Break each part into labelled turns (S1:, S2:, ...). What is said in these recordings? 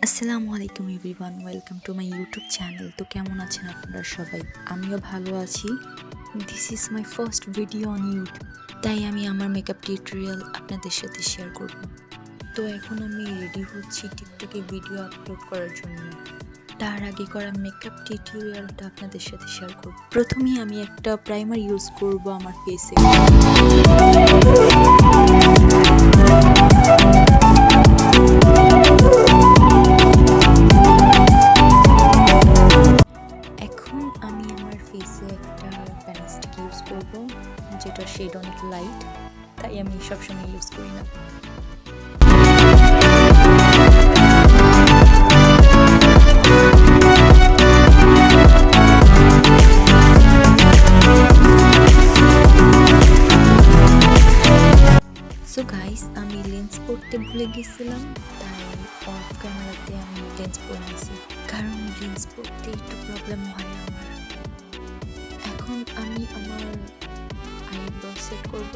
S1: আসসালামু আলাইকুম everyone, welcome to my YouTube channel. তো কেমন আছেন আপনারা সবাই? আমিও ভালো আছি। This is my first video on YouTube, তাই আমি আমার মেকআপ টিউটোরিয়াল আপনাদের সাথে শেয়ার করব। তো এখন আমি রেডি হচ্ছি টিকটকে ভিডিও আপলোড করার জন্য। তার আগে করা মেকআপ টিউটোরিয়ালটা আপনাদের সাথে শেয়ার করব। প্রথমেই আমি একটা প্রাইমার ইউজ করব আমার ফেসে। ইউজ করব যেটা শেড অনেক লাইট, তাই আমি সবসময় ইউজ করি না। সো গাইস, আমি লেন্স পরতে ভুলে গেছিলাম, তাই অফ ক্যামেরাতে আমি লেন্স পরে নিয়েছি, কারণ লেন্স পরতে একটু প্রবলেম হয় আমার। এখন আমি আমার আইব্রো সেট করব।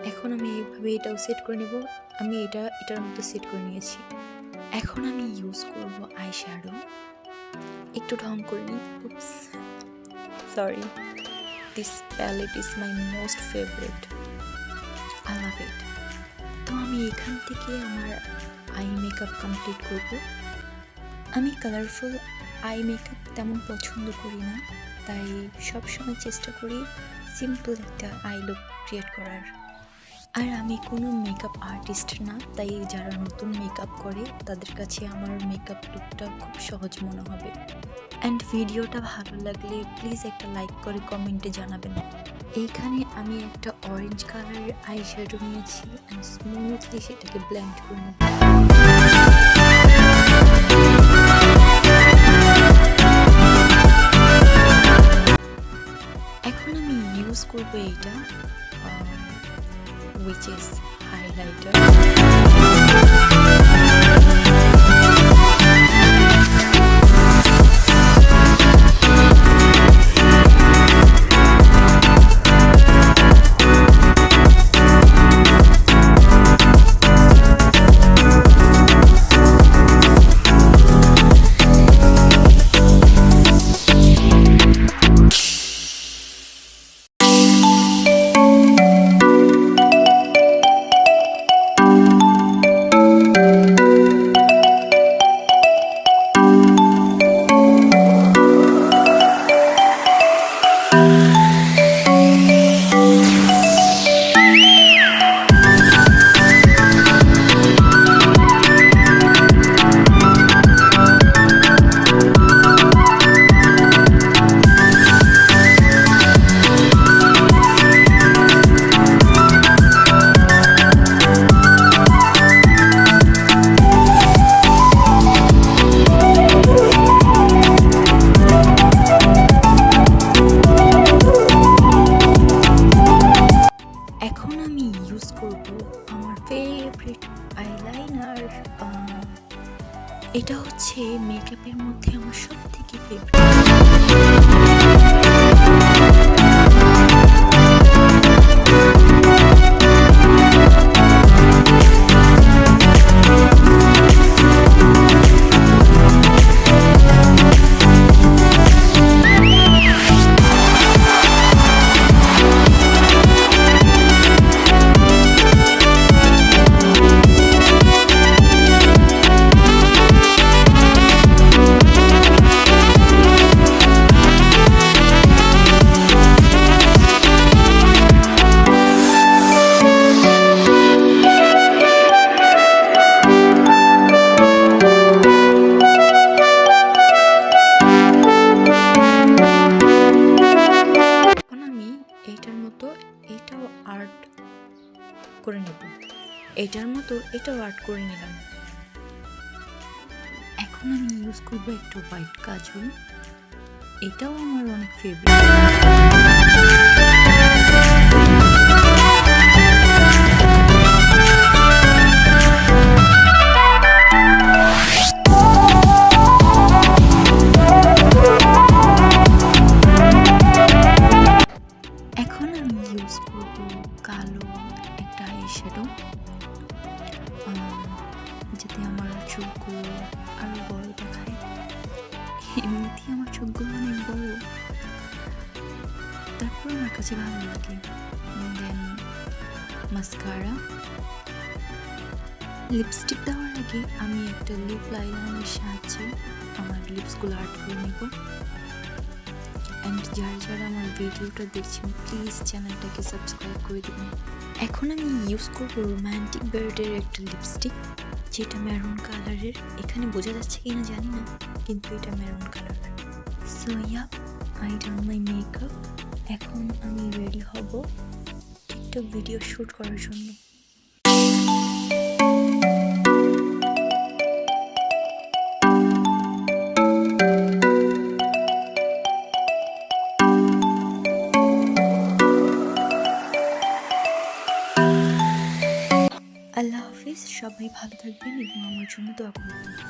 S1: এখন আমি এইভাবে এটাও সেট করে নেব। আমি এটার মতো সেট করে নিয়েছি। এখন আমি ইউজ করব আই শ্যাডো। একটু ঢং করে নিই। উপস, sorry. This palette is my most favorite. I love it. তো আমি এখান থেকে আমার আই মেকআপ কমপ্লিট করব। আমি কালারফুল আই মেকআপ তেমন পছন্দ করি না, তাই সবসময় চেষ্টা করি সিম্পল একটা আই লুক ক্রিয়েট করার। আর আমি কোনো মেকআপ আর্টিস্ট না, তাই যারা নতুন মেকআপ করে তাদের কাছে আমার মেকআপ লুকটা খুব সহজ মনে হবে। অ্যান্ড ভিডিওটা ভালো লাগলে প্লিজ একটা লাইক করে কমেন্টে জানাবেন। এইখানে আমি একটা অরেঞ্জ কালারের আই শ্যাডো নিয়েছি অ্যান্ড স্মুথলি সেটাকে ব্লেন্ড করে নেব। এখন আমি ইউজ করবো এইটা, which is highlighter. আইলাইনার। এটা হচ্ছে মেকআপের মধ্যে আমার সব থেকে ফেভারিট। এটার মতো এটাও আর্ট করে নিলাম। এখন আমি ইউজ করবো একটু হোয়াইট কাজল। এটাও আমার অনেক ফেভারিট। এমনিতেই আমার চোখগুলো অনেক বড়, তারপর আমার কাছে ভালো লাগে। দেন মাস্কারা। লিপস্টিক দেওয়ার আগে আমি একটা লিপ লাইনারের সাহায্যে আমার লিপসগুলো আর্ট করে নেব। অ্যান্ড যারা আমার ভিডিওটা দেখছেন প্লিজ চ্যানেলটাকে সাবস্ক্রাইব করে দেবেন। এখন আমি ইউজ করব রোম্যান্টিক বার্ডের একটা লিপস্টিক, যেটা মেরুন কালারের। এখানে বোঝা যাচ্ছে কিনা জানি না, কিন্তু এটা মেরুন কালারের। So yeah, I done my makeup. এখন আমি রেডি হব একটা ভিডিও শ্যুট করার জন্য। আল্লাহ হাফিজ, সবাই ভালো থাকবেন এবং আমার জন্য দোয়া করবেন।